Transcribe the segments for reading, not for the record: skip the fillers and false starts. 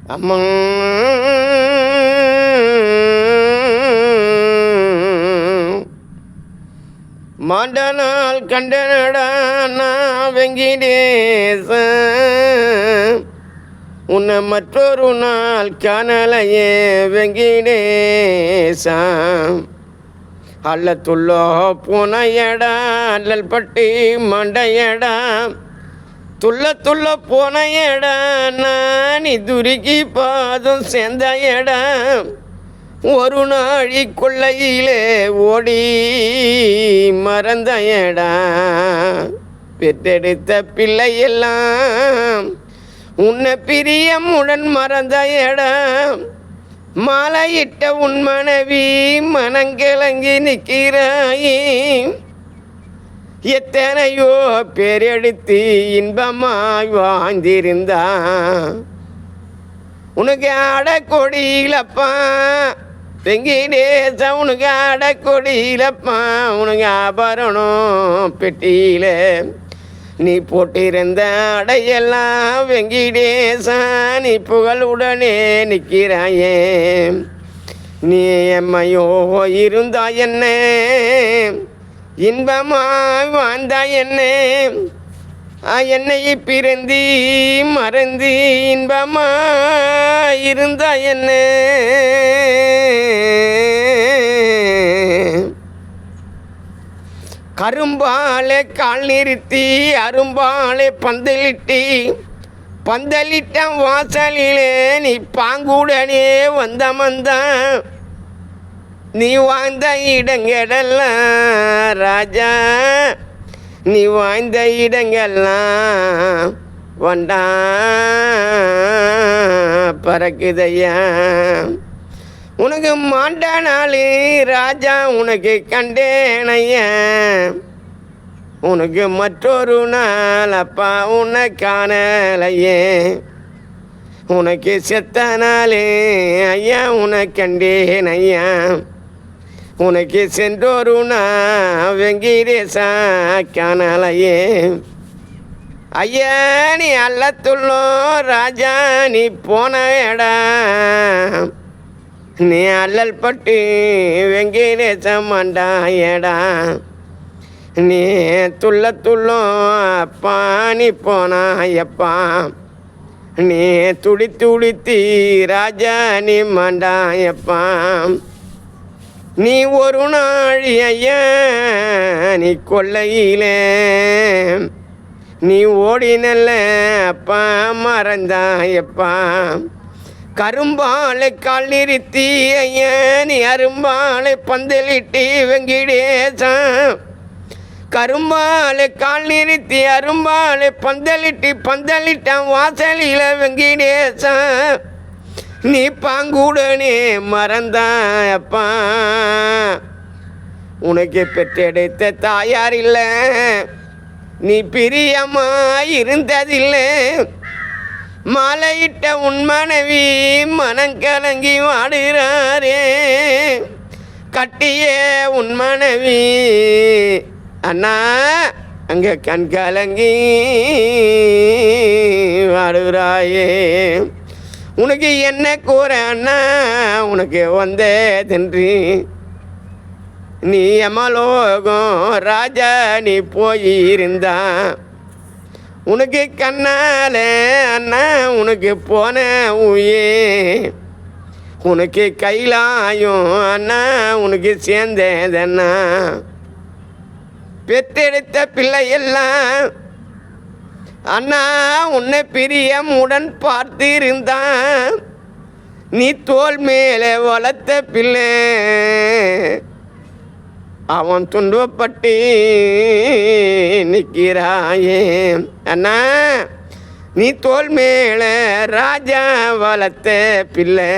அம்மா மாண்டனால் கண்டனடா நான் வெங்கிடேச உன்னை மற்றொரு நாள் காணலையே வெங்கிடேசா அல்லத்துள்ளோ போனையடா அல்லல் பட்டி மண்டையடா துள்ள துள்ள போனையடா நானி துருக்கி பாதம் சேர்ந்தையடா ஒரு நாழி கொள்ளையிலே ஓடி மறந்தையடா பெற்றெடுத்த பிள்ளையெல்லாம் உன்னை பிரியமுடன் மறந்தையடா மாலையிட்ட உன் மனைவி மனங்கிழங்கி நிற்கிறாயே எத்தனையோ பேரெடுத்து இன்பமாய் வாழ்ந்திருந்தா உனக்கு அடக்கொடியிலப்பா வெங்கிடேச உனக்கு அடக்கொடியிலப்பா உனக்கு ஆபரணம் பெட்டியில நீ போட்டிருந்த அடையெல்லாம் வெங்கிடேசா நீ புகழுடனே நிற்கிறாயே நீ எம்மையோ இருந்தா என்ன இன்பமாய் வாழ்ந்தா என்ன என்னை பிறந்தி மறந்து இன்பமாய் இருந்தா என்ன கரும்பாலே கால் நிறுத்தி அரும்பாலே பந்தலிட்ட வாசலிலே நீ பாங்குடனே வந்தமந்தான் நீ வாழ்ந்த இடங்கெல்லாம் ராஜா நீ வாழ்ந்த இடங்கெல்லாம் வண்டா பறக்குதையா உனக்கு மாண்ட நாள் ராஜா உனக்கு கண்டேனையா உனக்கு மற்றொரு நாள் அப்பா உன்னை காணலையே உனக்கு செத்த நாளே ஐயா உன்னை கண்டேன் ஐயா உனக்கு சென்றொரு நான் வெங்கிடேசா காணலையே ஐயா நீ அல்லத்துள்ளோ ராஜா நீ போன எடா நீ அல்லல் பட்டு வெங்கிடேச மாண்டாயடா நீ துள்ளோ அப்பா நீ போனாயப்பா நீ துடித்தி ராஜா நீ மாண்டாயப்பா நீ ஒரு நாழி ஐயா நீ கொல்லையிலே நீ ஓடினல்ல அப்பா மறந்தாயப்பா கரும்பாலை கால் நிறுத்தி ஐயா நீ அரும்பாலை பந்தலிட்டு வெங்கிடேசா கரும்பாலை கால் நிறுத்தி அரும்பாலை பந்தலிட்டான் வாசலில் வெங்கிடேசா நீ பாங்குடனே மறந்தாயப்பா உனக்கு பெற்றெடுத்த தாயார் இல்லை நீ பிரியமாய் இருந்ததில்லை மாலையிட்ட உன் மனைவி மனங்கலங்கி வாடுறாரே கட்டிய உன் மனைவி அண்ணா அங்கே கண் கலங்கி வாடுறாயே உனக்கு என்ன கூற அண்ணா உனக்கு வந்தே தின்று நீ யமலோகம் ராஜா நீ போயிருந்தா உனக்கு கண்ணால அண்ணா உனக்கு போன உயே உனக்கு கைலாயும் அண்ணா உனக்கு சேர்ந்ததண்ணா பெற்றெடுத்த பிள்ளையெல்லாம் அண்ணா உன்னை பிரியமுடன் பார்த்திருந்தான் நீ தோல் மேலே வளர்த்த பிள்ளை அவன் துன்பப்பட்டு நிற்கிறாயே அண்ணா நீ தோல் மேலே ராஜா வளர்த்த பிள்ளை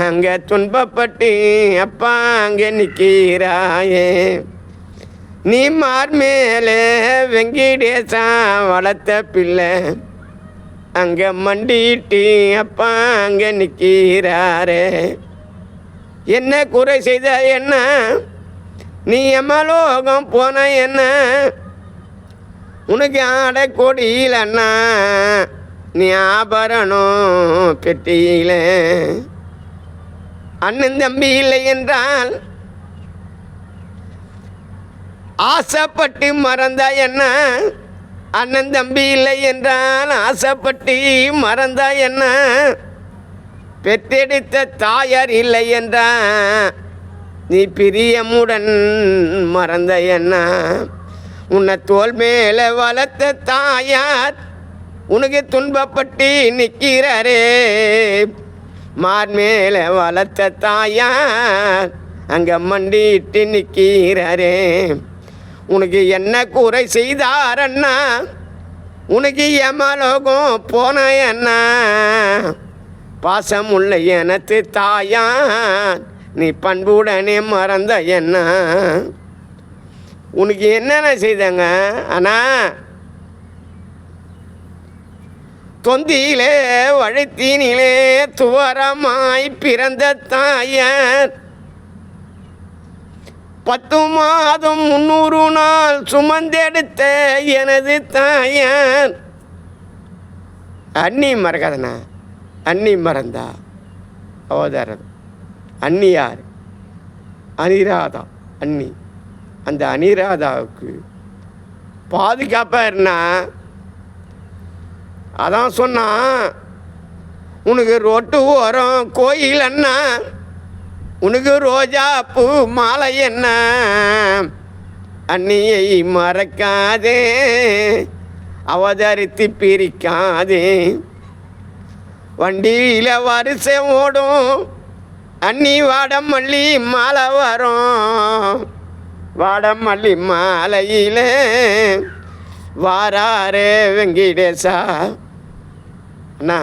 அங்கே துன்பப்பட்டு அப்பா அங்கே நிற்கிறாயே நீ மார் மேலே வெங்கிடேசா வளர்த்த பிள்ளை அங்கே மண்டிட்டு அப்பா அங்கே நிற்கிறாரே என்ன குறை செய்த என்ன நீ யமலோகம் போன என்ன உனக்கு ஆடை கொடியில் அண்ணா நீ ஆபரணம் பெட்டியில. அண்ணன் தம்பி இல்லை என்றால் ஆசைப்பட்டு மறந்தா என்ன? அண்ணன் தம்பி இல்லை என்றால் ஆசைப்பட்டு மறந்தா என்ன? பெற்றெடுத்த தாயார் இல்லை என்றால் நீ பிரியமுடன் மறந்த என்ன? உன்னை தோல் மேலே வளர்த்த தாயார் உனக்கு துன்பப்பட்டு நிற்கிறாரே. மார் மேலே வளர்த்த தாயார் அங்கே மண்டிட்டு நிற்கிறாரே. உனக்கு என்ன குறை செய்தாரண்ணா? உனக்கு எமலோகம் போன என்ன? பாசம் உள்ள எனத்து தாயார் நீ பண்புடனே மறந்த என்ன? உனக்கு என்னென்ன செய்தாங்க? ஆனால் தொந்தியிலே வழுத்தினிலே துவரமாய் பிறந்த தாயார் 10 மாதம் 300 நாள் சுமந்தெடுத்த எனது தாயார். அண்ணி மறக்காதண்ணா. அண்ணி மறந்தா அவதாரம். அண்ணி யார்? அனிராதா அண்ணி. அந்த அனிராதாவுக்கு பாதுகாப்பாக இருந்தா அதான் சொன்னான், உனக்கு ரொட்டு ஓரம் கோயில் அண்ணா, உனக்கு ரோஜா பூ மாலை என்ன? அண்ணியை மறக்காதே, அவதரித்து பிரிக்காதே. வண்டியில் வரிசை ஓடும் அண்ணி வாடமல்லி மாலை வரும். வாடமல்லி மாலையிலே வாராரே வெங்கடேசா. அண்ணா